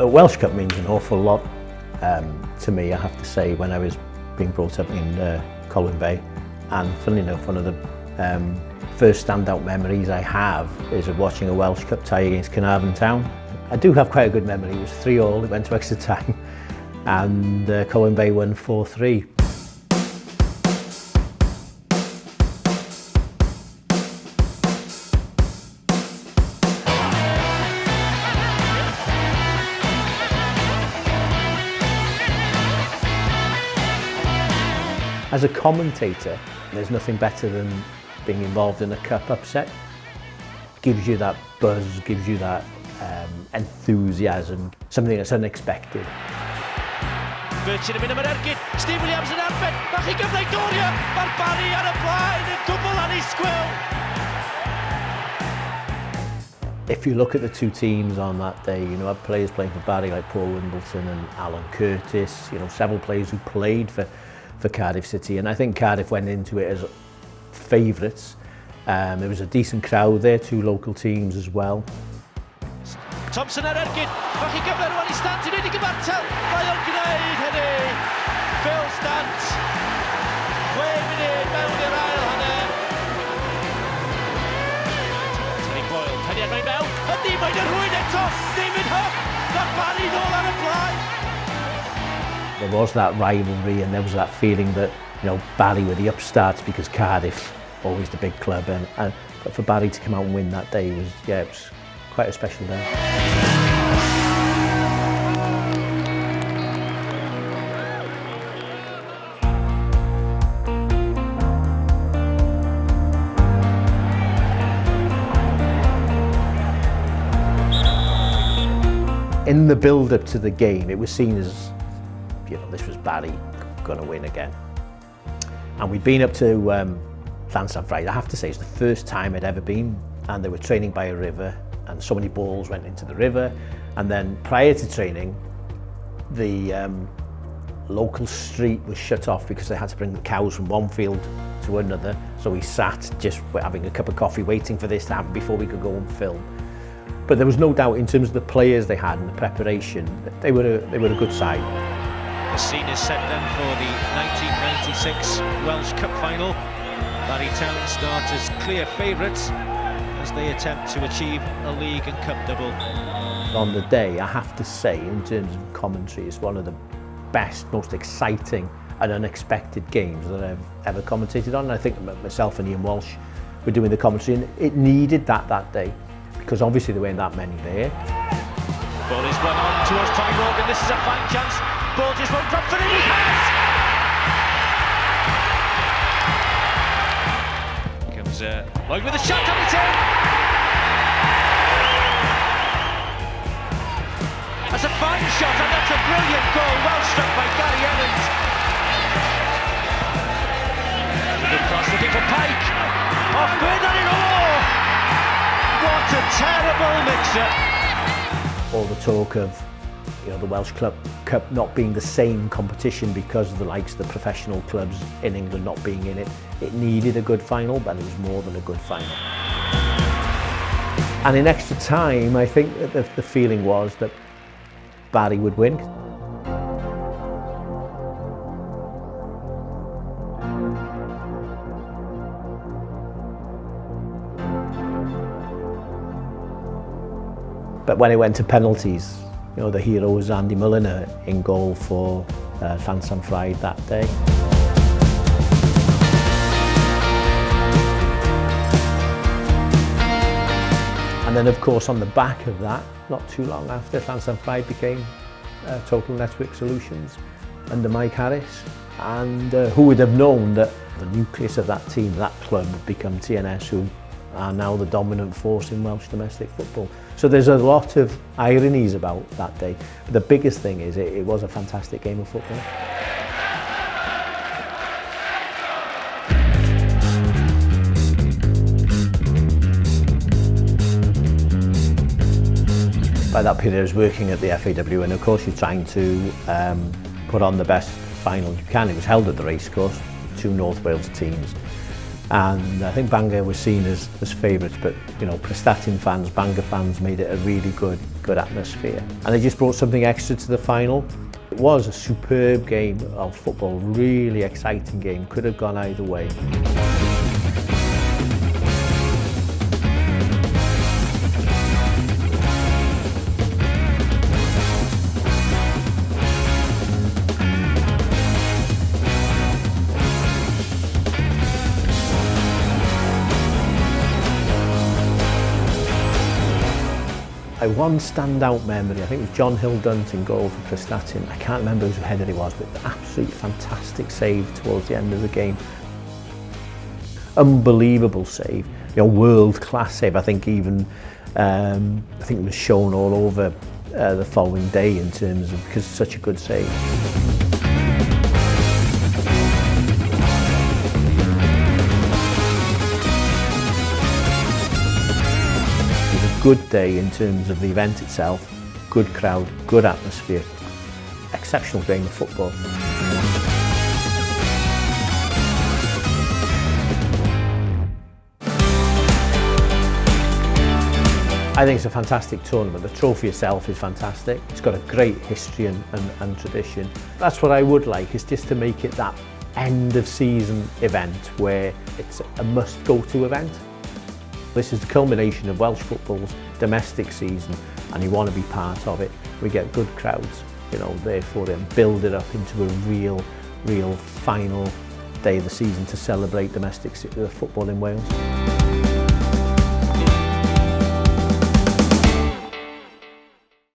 But Welsh Cup means an awful lot to me, I have to say, when I was being brought up in Colwyn Bay. And funnily enough, one of the first standout memories I have is of watching a Welsh Cup tie against Carnarvon Town. I do have quite a good memory. It was 3-3, it went to extra time, and Colwyn Bay won 4-3. As a commentator, there's nothing better than being involved in a cup upset. Gives you that buzz, gives you that enthusiasm, something that's unexpected. Virtue yn mynd am yr ergyd, Steve Williams yn erbyn, mae chi gyfle Doria, mae'r Barry ar y blaen yn gwbl annisgwyl. If you look at the two teams on that day, you know, I had players playing for Barry like Paul Wimbledon and Alan Curtis, you know, several players who played for Cardiff City, and I think Cardiff went into it as favourites. There was a decent crowd there, two local teams as well. Thompson ar ergyd, mae chi gyfle rwan I Stant yn unig ymartel, mae o'n gwneud hynny. Phil Stant, 6 munud mewn i'r ail hanner. Tony Boyle, penniad mae'n mewn, ydy mae'n rhywun eto, David Huff, mae Barry nôl ar y blaen. There was that rivalry and there was that feeling that, you know, Barry were the upstarts because Cardiff, always the big club, but for Barry to come out and win that day was, yeah, it was quite a special day. In the build-up to the game, it was seen as, you know, this was Barry going to win again. And we'd been up to Llansan Friday. I have to say, it's the first time I'd ever been, and they were training by a river, and so many balls went into the river. And then prior to training, the local street was shut off because they had to bring the cows from one field to another. So we sat just having a cup of coffee, waiting for this to happen before we could go and film. But there was no doubt in terms of the players they had and the preparation, that they were a good side. The scene is set then for the 1996 Welsh Cup Final. Barry Town start as clear favourites as they attempt to achieve a league and cup double. On the day, I have to say, in terms of commentary, it's one of the best, most exciting and unexpected games that I've ever commentated on. And I think myself and Ian Walsh were doing the commentary, and it needed that day, because obviously there weren't that many there. Ball is run on towards Tommy Morgan. This is a fine chance. Ball just won't drop for him. He has! Comes Lloyd with a shot on it in. That's a fine shot, and that's a brilliant goal. Well struck by Gary Evans. Good cross looking for Pike. Off Gwyn on it all. What a terrible mix-up. All the talk of, you know, the Welsh Cup not being the same competition because of the likes of the professional clubs in England not being in it. It needed a good final, but it was more than a good final. And in extra time, I think that the feeling was that Barry would win. But when it went to penalties, you know, the hero was Andy Mulliner in goal for Llansan Friday that day. And then, of course, on the back of that, not too long after, Llansan Friday became Total Network Solutions under Mike Harris. And who would have known that the nucleus of that team, that club, would become TNS, who are now the dominant force in Welsh domestic football. So there's a lot of ironies about that day. But the biggest thing is it was a fantastic game of football. By that period I was working at the FAW, and of course you're trying to put on the best final you can. It was held at the racecourse, two North Wales teams. And I think Bangor was seen as favourites, but you know, Prestatyn fans, Bangor fans made it a really good good atmosphere. And they just brought something extra to the final. It was a superb game of football, really exciting game, could have gone either way. One standout memory, I think it was John Hill-Dunt in goal for Prestatyn. I can't remember whose header it was, but an absolutely fantastic save towards the end of the game. Unbelievable save, world-class save. I think even, I think it was shown all over the following day in terms of, because it's such a good save. Good day in terms of the event itself, good crowd, good atmosphere, exceptional game of football. I think it's a fantastic tournament. The trophy itself is fantastic. It's got a great history and tradition. That's what I would like, is just to make it that end of season event where it's a must go to event. This is the culmination of Welsh football's domestic season, and you want to be part of it. We get good crowds, therefore then build it up into a real final day of the season to celebrate domestic football in Wales.